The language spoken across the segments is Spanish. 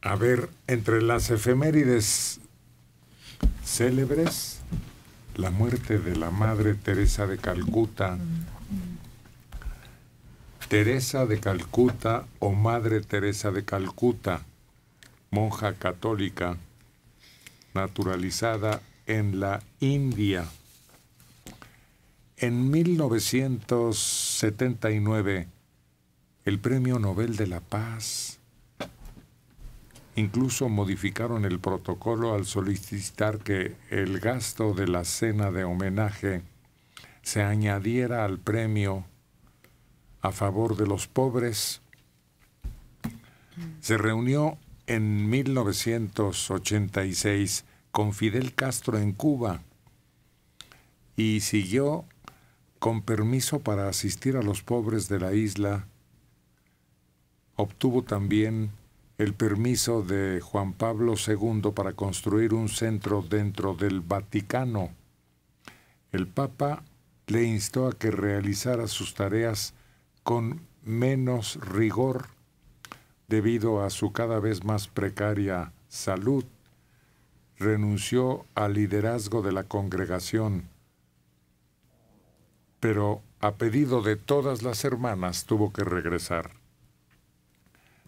A ver, entre las efemérides célebres, la muerte de la Madre Teresa de Calcuta. Teresa de Calcuta o Madre Teresa de Calcuta, monja católica, naturalizada en la India. En 1979, el Premio Nobel de la Paz. Incluso modificaron el protocolo al solicitar que el gasto de la cena de homenaje se añadiera al premio a favor de los pobres. Se reunió en 1986 con Fidel Castro en Cuba y siguió con permiso para asistir a los pobres de la isla. Obtuvo también el permiso de Juan Pablo II para construir un centro dentro del Vaticano. El Papa le instó a que realizara sus tareas con menos rigor debido a su cada vez más precaria salud. Renunció al liderazgo de la congregación, pero a pedido de todas las hermanas tuvo que regresar.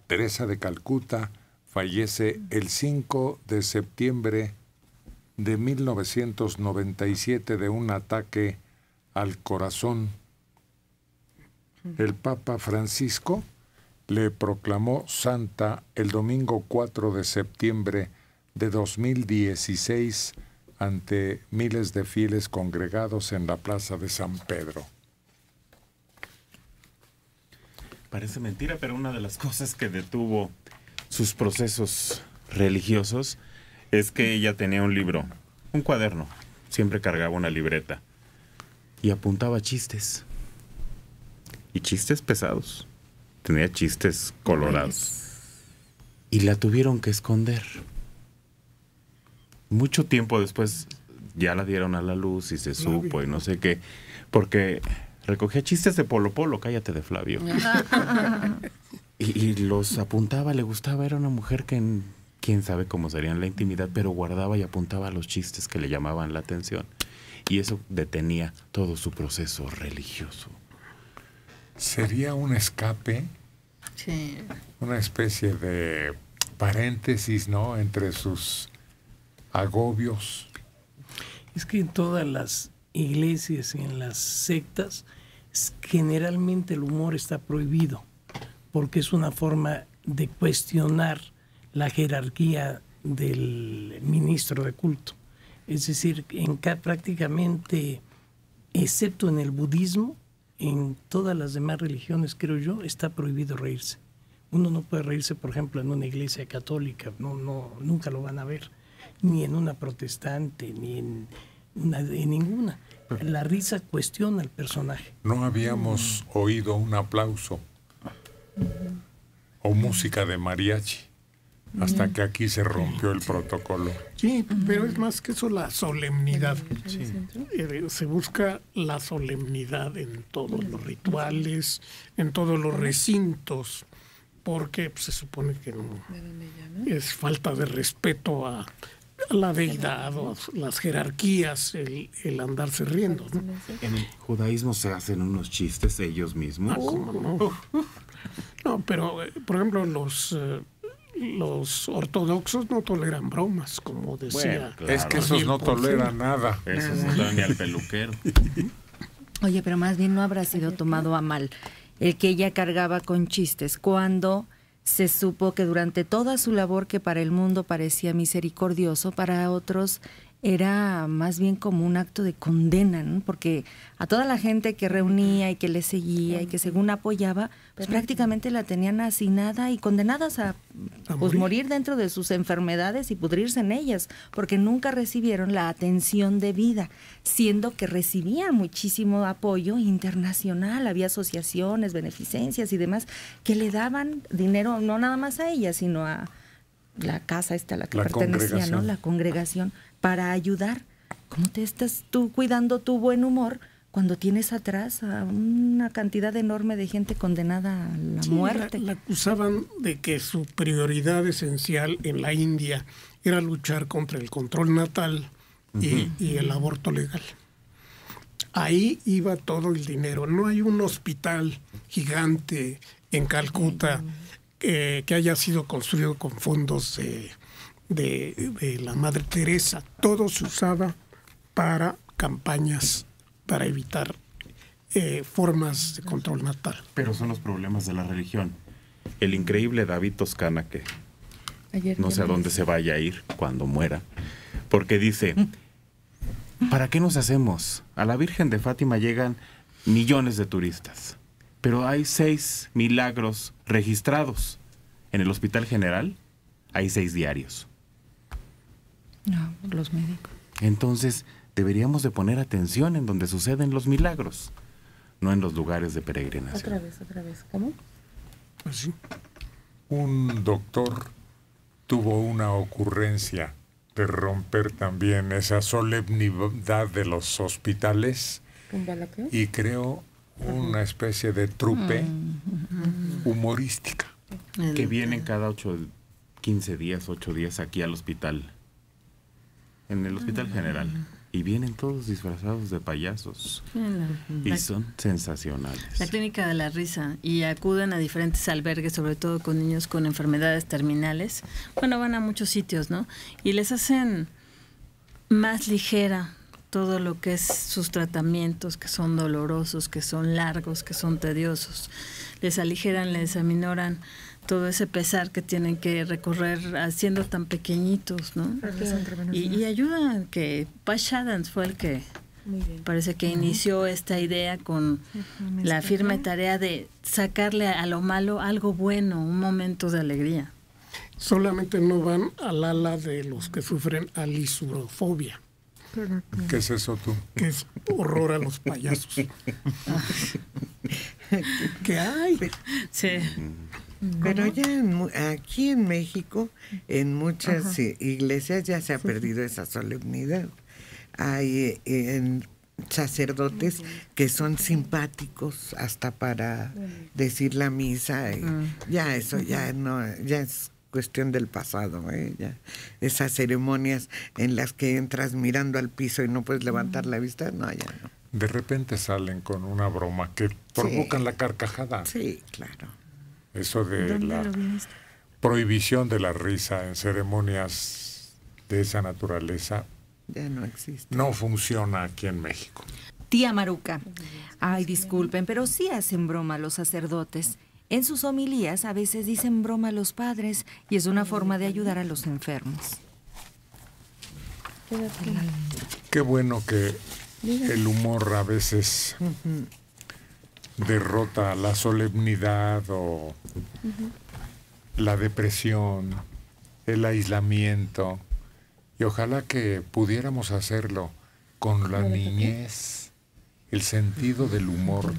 Teresa de Calcuta fallece el 5 de septiembre de 1997 de un ataque al corazón. El Papa Francisco le proclamó santa el domingo 4 de septiembre de 2016 ante miles de fieles congregados en la Plaza de San Pedro. Parece mentira, pero una de las cosas que detuvo sus procesos religiosos es que ella tenía un libro, un cuaderno, siempre cargaba una libreta y apuntaba chistes. Y chistes pesados. Tenía chistes colorados. Y la tuvieron que esconder. Mucho tiempo después ya la dieron a la luz y se supo y no sé qué, porque recogía chistes de Polo Polo, cállate de Flavio. y los apuntaba, le gustaba, era una mujer que quién sabe cómo sería en la intimidad, pero guardaba y apuntaba los chistes que le llamaban la atención. Y eso detenía todo su proceso religioso. ¿Sería un escape? Sí. Una especie de paréntesis, ¿no?, entre sus agobios. Es que en todas las iglesias y en las sectas generalmente el humor está prohibido porque es una forma de cuestionar la jerarquía del ministro de culto. Es decir, prácticamente, excepto en el budismo, en todas las demás religiones, creo yo, está prohibido reírse. Uno no puede reírse, por ejemplo, en una iglesia católica, nunca lo van a ver, ni en una protestante, ni en ninguna. La risa cuestiona al personaje. No habíamos oído un aplauso o música de mariachi hasta que aquí se rompió el protocolo. Sí, pero es más que eso la solemnidad. Sí. Se busca la solemnidad en todos los rituales, en todos los recintos, porque pues, se supone que no es falta de respeto a la deidad o las jerarquías, el andarse riendo, ¿no? En el judaísmo se hacen unos chistes ellos mismos. ¿Cómo no? No, pero por ejemplo los ortodoxos no toleran bromas, como decía. Bueno, claro. Es que esos no toleran nada. Esos no toleran ni al peluquero. Oye, pero más bien no habrá sido tomado a mal el que ella cargaba con chistes cuando se supo que durante toda su labor, que para el mundo parecía misericordioso, para otros era más bien como un acto de condena, ¿no? Porque a toda la gente que reunía y que le seguía y que según apoyaba, pues prácticamente la tenían hacinada y condenadas a pues, morir dentro de sus enfermedades y pudrirse en ellas, porque nunca recibieron la atención debida, siendo que recibían muchísimo apoyo internacional. Había asociaciones, beneficencias y demás que le daban dinero no nada más a ella, sino a la casa esta a la que pertenecía, ¿no? La congregación, para ayudar. ¿Cómo te estás tú cuidando tu buen humor cuando tienes atrás a una cantidad enorme de gente condenada a la muerte. La acusaban de que su prioridad esencial en la India era luchar contra el control natal y el aborto legal. Ahí iba todo el dinero. No hay un hospital gigante en Calcuta que haya sido construido con fondos de la Madre Teresa. Todo se usaba para campañas para evitar formas de control natal. Pero son los problemas de la religión. El increíble David Toscana, que no sé a dónde se vaya a ir cuando muera, porque dice, ¿para qué nos hacemos? A la Virgen de Fátima llegan millones de turistas, pero hay 6 milagros registrados. En el Hospital General hay 6 diarios. No, los médicos. Entonces, deberíamos de poner atención en donde suceden los milagros, no en los lugares de peregrinación. Otra vez. ¿Cómo? Pues sí. Un doctor tuvo una ocurrencia de romper también esa solemnidad de los hospitales y creó una especie de trupe humorística. Que vienen cada 15 días, 8 días aquí al hospital, en el Hospital General, y vienen todos disfrazados de payasos y son sensacionales. La Clínica de la Risa, y acuden a diferentes albergues, sobre todo con niños con enfermedades terminales. Bueno, van a muchos sitios, ¿no? Y les hacen más ligera todo lo que es sus tratamientos, que son dolorosos, que son largos, que son tediosos. Les aligeran, les aminoran todo ese pesar que tienen que recorrer siendo tan pequeñitos, ¿no? Y ayudan, que Patch Adams fue el que parece que inició esta idea con la firme tarea de sacarle a lo malo algo bueno, un momento de alegría. Solamente no van al ala de los que sufren alisurofobia. ¿Qué es eso tú? Que es horror a los payasos. ¿Qué hay? Sí. Pero ya aquí en México, en muchas iglesias ya se ha perdido esa solemnidad. Hay sacerdotes que son simpáticos hasta para decir la misa. Ya eso ya no, ya es cuestión del pasado, ya. Esas ceremonias en las que entras mirando al piso y no puedes levantar la vista, no, ya no. De repente salen con una broma que provocan la carcajada. Sí, claro. Eso de la prohibición de la risa en ceremonias de esa naturaleza ya no existe. No funciona aquí en México. Tía Maruca, ay, disculpen, pero sí hacen broma los sacerdotes. En sus homilías a veces dicen broma a los padres y es una forma de ayudar a los enfermos. Qué bueno que el humor a veces derrota la solemnidad o la depresión, el aislamiento, y ojalá que pudiéramos hacerlo con la niñez, el sentido del humor.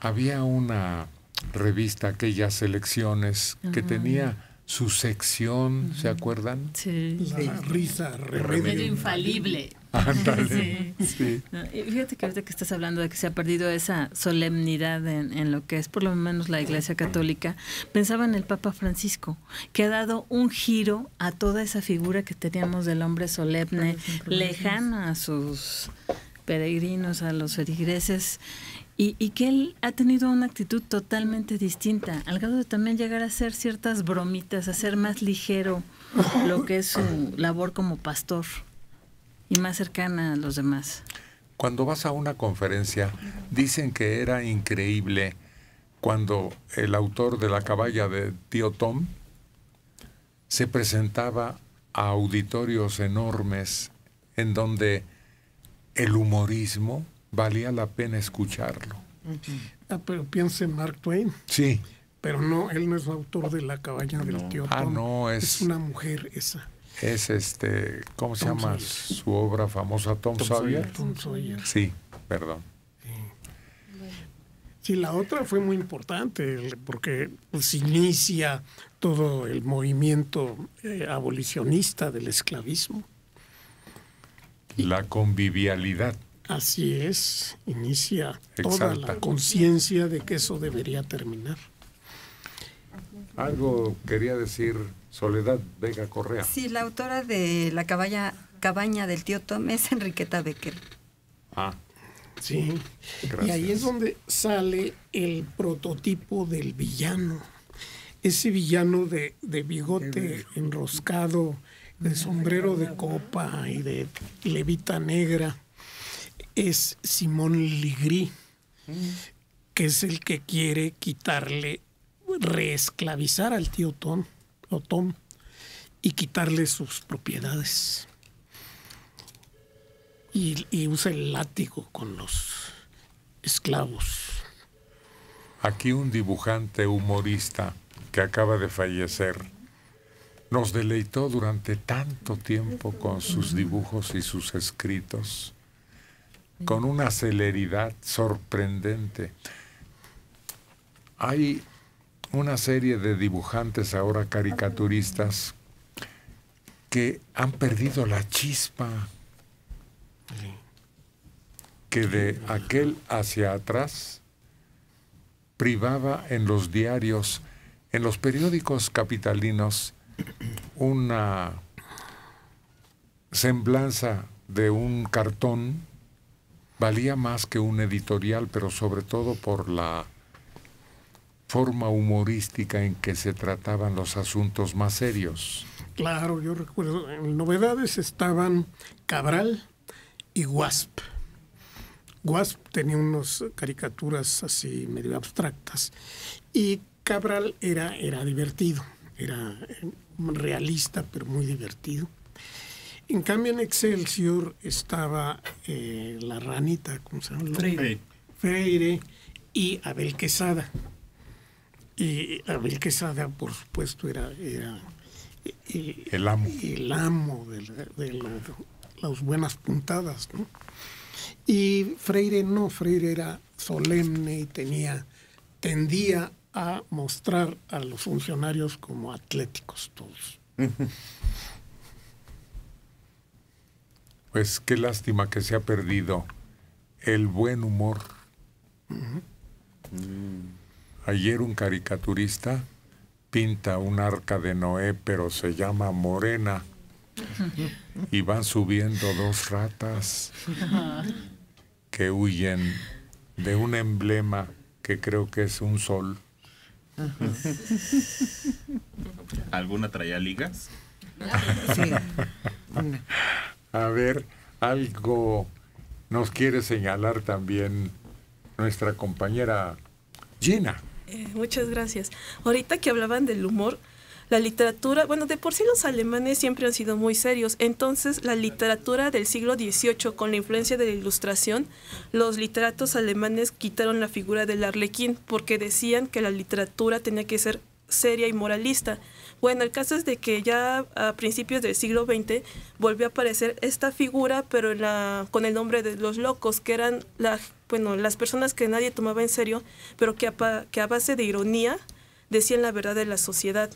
Había una revista, aquellas elecciones, que tenía su sección, ¿se acuerdan? Sí. La risa, Remedio infalible. Ándale. Sí. No, y fíjate que ahorita que estás hablando de que se ha perdido esa solemnidad en lo que es por lo menos la Iglesia Católica, pensaba en el Papa Francisco, que ha dado un giro a toda esa figura que teníamos del hombre solemne, lejana a sus peregrinos, a los feligreses, y que él ha tenido una actitud totalmente distinta, al grado de también llegar a hacer ciertas bromitas, hacer más ligero lo que es su labor como pastor y más cercana a los demás. Cuando vas a una conferencia, dicen que era increíble cuando el autor de La caballa de Tío Tom se presentaba a auditorios enormes en donde el humorismo valía la pena escucharlo. Pero piensa en Mark Twain. Sí. Pero no, él no es autor de La caballa del Tío Tom. No, es una mujer esa. Es ¿cómo se llama su obra famosa? Tom Sawyer. Tom Sawyer. Sí, perdón. Sí, la otra fue muy importante porque pues inicia todo el movimiento abolicionista del esclavismo. La convivialidad. Así es, inicia toda Exalta. la conciencia de que eso debería terminar. Algo quería decir Soledad Vega Correa. Sí, la autora de La cabaña del tío Tom es Enriqueta Becker. Ah, Sí, gracias. y ahí es donde sale el prototipo del villano. Ese villano de bigote enroscado, de sombrero de copa y de levita negra, es Simón Ligri, que es el que quiere quitarle, reesclavizar al tío Tom, o Tom, y quitarle sus propiedades. Y usa el látigo con los esclavos. Aquí un dibujante humorista que acaba de fallecer nos deleitó durante tanto tiempo con sus dibujos y sus escritos, con una celeridad sorprendente. Hay una serie de dibujantes ahora caricaturistas que han perdido la chispa, que de aquel hacia atrás privaba en los diarios, en los periódicos capitalinos, una semblanza de un cartón valía más que un editorial, pero sobre todo por la forma humorística en que se trataban los asuntos más serios. Claro, yo recuerdo, en novedades estaban Cabral y Wasp. Wasp tenía unas caricaturas así medio abstractas y Cabral era divertido, era realista pero muy divertido. En cambio en Excelsior estaba la ranita, ¿cómo se llama? Freire y Abel Quesada. Y Abel Quesada, por supuesto, era El amo. El amo de las buenas puntadas, ¿no? Y Freire no, Freire era solemne y tendía a mostrar a los funcionarios como atléticos todos. Pues qué lástima que se ha perdido el buen humor. Ayer un caricaturista pinta un arca de Noé, pero se llama Morena, y van subiendo dos ratas que huyen de un emblema que creo que es un sol. ¿Alguna traía ligas? Sí. A ver, algo nos quiere señalar también nuestra compañera Gina. Muchas gracias. Ahorita que hablaban del humor, la literatura, bueno, de por sí los alemanes siempre han sido muy serios, entonces la literatura del siglo XVIII, con la influencia de la Ilustración, los literatos alemanes quitaron la figura del arlequín porque decían que la literatura tenía que ser seria y moralista. Bueno, el caso es de que ya a principios del siglo XX volvió a aparecer esta figura, pero con el nombre de los locos, que eran las personas que nadie tomaba en serio, pero que a base de ironía decían la verdad de la sociedad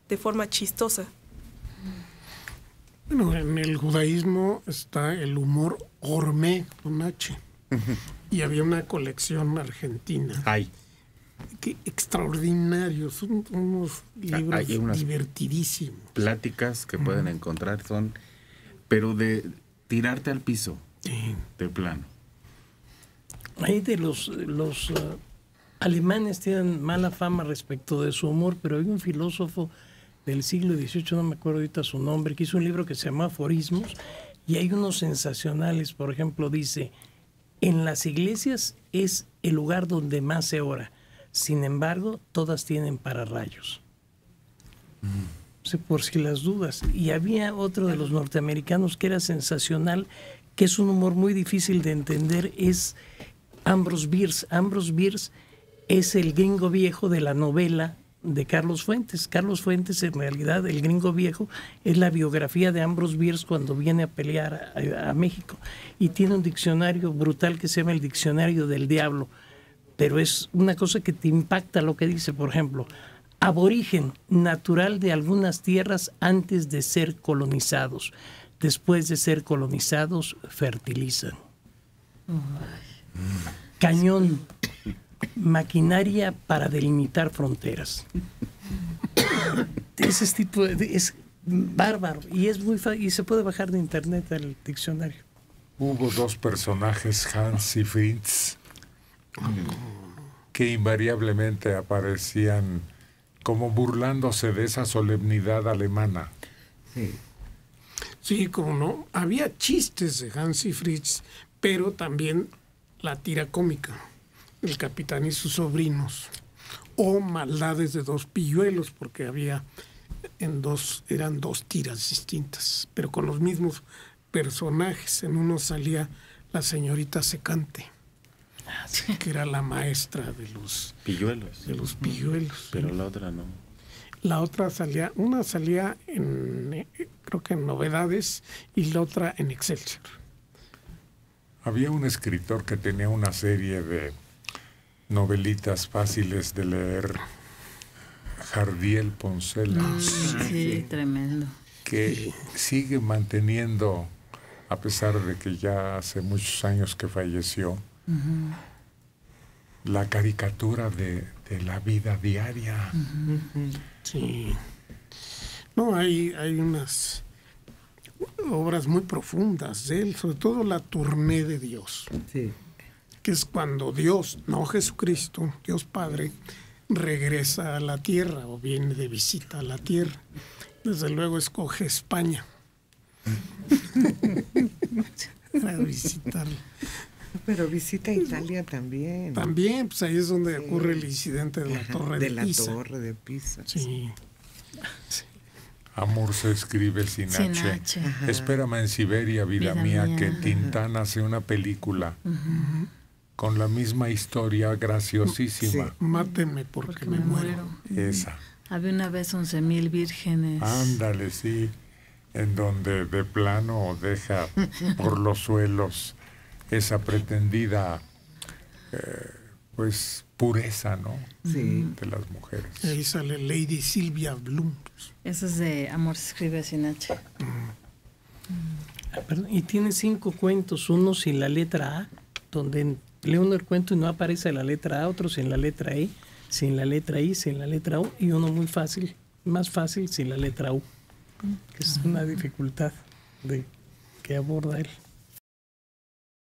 de forma chistosa. Bueno, en el judaísmo está el humor Hormé con H. Y había una colección argentina. Ay. Extraordinarios, son unos libros Hay unas divertidísimos. Pláticas que pueden encontrar pero de tirarte al piso, Sí. de plano. Ahí de los alemanes tienen mala fama respecto de su humor, pero hay un filósofo del siglo XVIII, no me acuerdo ahorita su nombre, que hizo un libro que se llama Aforismos, y hay unos sensacionales. Por ejemplo, dice: en las iglesias es el lugar donde más se ora, sin embargo, todas tienen pararrayos. Por si las dudas. Y había otro de los norteamericanos que era sensacional, que es un humor muy difícil de entender, es Ambrose Bierce. Ambrose Bierce es el gringo viejo de la novela de Carlos Fuentes. Carlos Fuentes, en realidad, el gringo viejo, es la biografía de Ambrose Bierce cuando viene a pelear a México. Y tiene un diccionario brutal que se llama el Diccionario del Diablo. Pero es una cosa que te impacta lo que dice, por ejemplo: aborigen, natural de algunas tierras antes de ser colonizados. Después de ser colonizados, fertilizan. Cañón, maquinaria para delimitar fronteras. Ese tipo es bárbaro y es muy fácil y se puede bajar de internet al diccionario. Hubo dos personajes, Hans y Fritz, que invariablemente aparecían como burlándose de esa solemnidad alemana. Sí, como no. Había chistes de Hans y Fritz, pero también la tira cómica, el capitán y sus sobrinos, o maldades de dos pilluelos, porque había eran dos tiras distintas, pero con los mismos personajes. En uno salía la señorita Secante, que era la maestra de los pilluelos. Pero la otra no. La otra salía, una salía creo que en Novedades y la otra en Excelsior. Había un escritor que tenía una serie de novelitas fáciles de leer, Jardiel Poncela. Sí, tremendo. Que sigue manteniendo, a pesar de que ya hace muchos años que falleció, la caricatura de la vida diaria. Sí. No, hay unas obras muy profundas de él, sobre todo la Tournée de Dios, que es cuando Dios, no Jesucristo, Dios Padre, regresa a la tierra o viene de visita a la tierra. Desde luego escoge España para visitarla. Pero visita Italia también. También, pues ahí es donde ocurre el incidente de la Torre de Pisa. De la Torre de Pisa. Sí. Amor se escribe sin H. Espérame en Siberia, vida mía, que Tintán hace una película con la misma historia graciosísima. Sí. Mátenme porque me muero. Esa. Había una vez 11,000 vírgenes. Ándale, sí. En donde de plano deja por los suelos esa pretendida pues pureza, ¿no? Sí. De las mujeres. Ahí sale Lady Sylvia Bloom. Eso es de Amor se escribe sin H. Y tiene 5 cuentos, uno sin la letra A, donde lee uno el cuento y no aparece la letra A, otro sin la letra E, sin la letra I, sin la letra U, y uno muy fácil, más fácil, sin la letra U, que es una dificultad que aborda él.